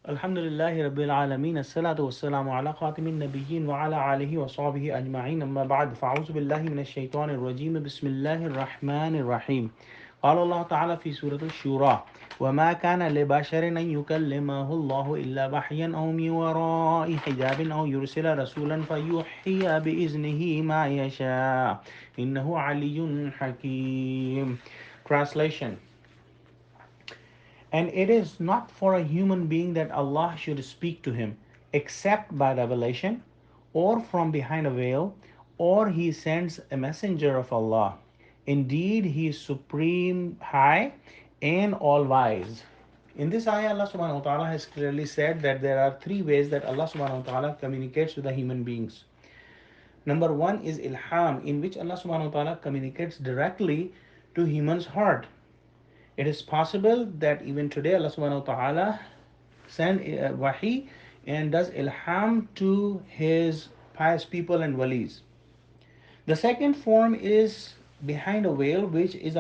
Alhamdulillahi Rabbil Alameen. As-salatu was-salamu ala khatimin nabiyyin wa ala alihi wa sahbihi ajma'in. Amma ba'd. Fa'auzu billahi minash shaitanir rajim. Bismillahir rahmanir rahim. قال الله تعالى في سورة الشورى وما كان لبشر أن يكلمه الله إلا وحيا أو من وراء حجاب أو يرسل رسولا فيوحي بإذنه ما يشاء إنه علي حكيم. Translation. And it is not for a human being that Allah should speak to him except by revelation or from behind a veil, or he sends a messenger of Allah. Indeed, he is supreme, high, and all wise. In this ayah, Allah subhanahu wa ta'ala has clearly said that there are three ways that Allah subhanahu wa ta'ala communicates with the human beings. Number one is ilham, in which Allah subhanahu wa ta'ala communicates directly to human's heart. It is possible that even today Allah subhanahu wa ta'ala send wahi and does ilham to his pious people and walis. The second form is behind a veil, which is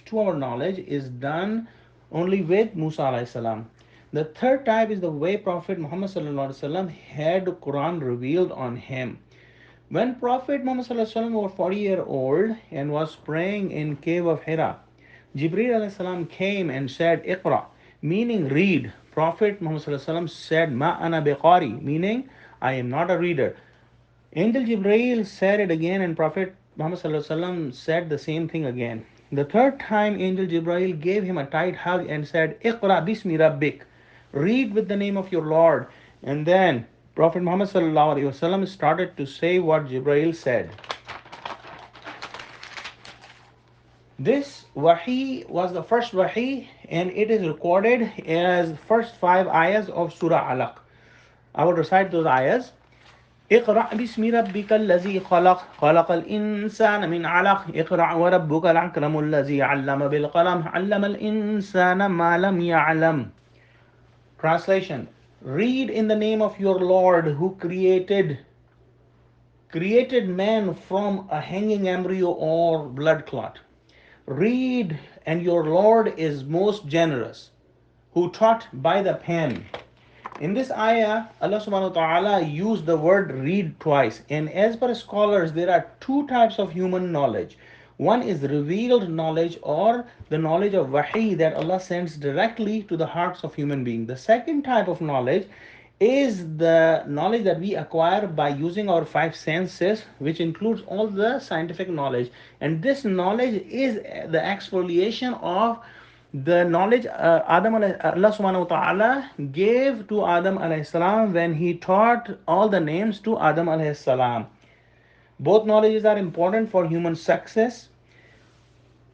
to our knowledge is done only with Musa alayhi salam. The third type is the way Prophet Muhammad sallallahu alaihi wasallam had the Quran revealed on him. When Prophet Muhammad sallallahu alaihi wasallam was 40-year-old and was praying in cave of Hira, Jibreel alayhi salam came and said, Iqra, meaning read. Prophet Muhammad sallallahu alaihi wasallam said, Ma ana biqari, meaning I am not a reader. Angel Jibreel said it again, and Prophet Muhammad sallallahu alaihi wasallam said the same thing again. The third time, Angel Jibreel gave him a tight hug and said, Iqra bismi rabbik, read with the name of your Lord. And then Prophet Muhammad sallallahu alaihi wasallam started to say what Jibreel said. This wahi was the first wahi, and it is recorded as first five ayahs of Surah Alaq. I will recite those ayahs. اقرأ باسم ربك الذي خلق خلق الإنسان من علق اقرأ وربك الأكرم الذي علم بالقلم علم الإنسان ما لم يعلم. Translation. Read in the name of your Lord who created man from a hanging embryo or blood clot. Read, and your Lord is most generous, who taught by the pen. In this ayah, Allah subhanahu wa ta'ala used the word read twice. And as per scholars, there are two types of human knowledge. One is revealed knowledge, or the knowledge of wahi that Allah sends directly to the hearts of human beings. The second type of knowledge is the knowledge that we acquire by using our five senses, which includes all the scientific knowledge. And this knowledge is the exfoliation of the knowledge Allah subhanahu wa ta'ala gave to Adam alayhi salam when he taught all the names to Adam alayhi salam. Both knowledges are important for human success.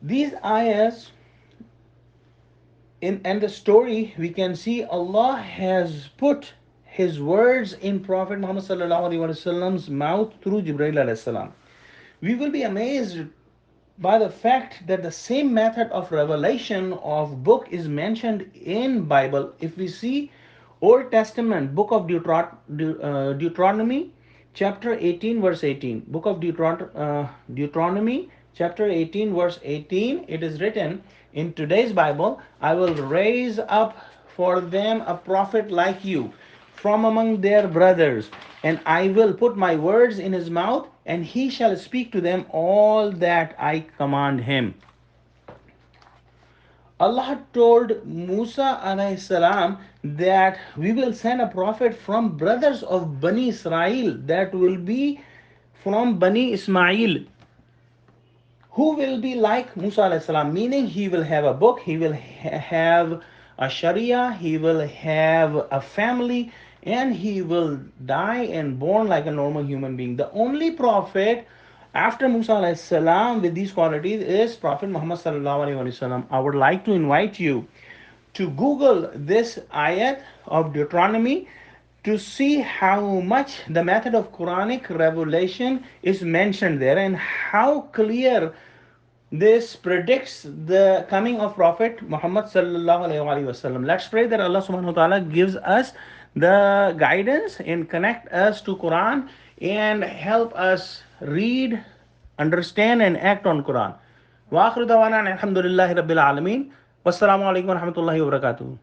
These ayahs in and the story, we can see Allah has put his words in Prophet Muhammad sallallahu alaihi wasallam's mouth through Jibreel alayhi salam. We will be amazed by the fact that the same method of revelation of book is mentioned in Bible. If we see Old Testament, book of Deuteronomy, chapter 18, verse 18. Book of Deuteronomy, chapter 18, verse 18, it is written in today's Bible, I will raise up for them a prophet like you from among their brothers, and I will put my words in his mouth, and he shall speak to them all that I command him. Allah told Musa alayhi salam that we will send a prophet from brothers of Bani Israel, that will be from Bani Ismail, who will be like Musa alayhi salam, meaning he will have a book, he will have a Sharia, he will have a family, and he will die and born like a normal human being. The only prophet after Musa alayhi salam with these qualities is Prophet Muhammad sallallahu alaihi wasallam. I would like to invite you to Google this ayat of Deuteronomy to see how much the method of Quranic revelation is mentioned there, and how clear this predicts the coming of Prophet Muhammad sallallahu alaihi wasallam. Let's pray that Allah subhanahu wa ta'ala gives us the guidance and connect us to Quran and help us read, understand, and act on Quran. Wa akhiru dawana alhamdulillahi rabbil alameen. Wassalamu alaikum wa rahmatullahi wa barakatuh.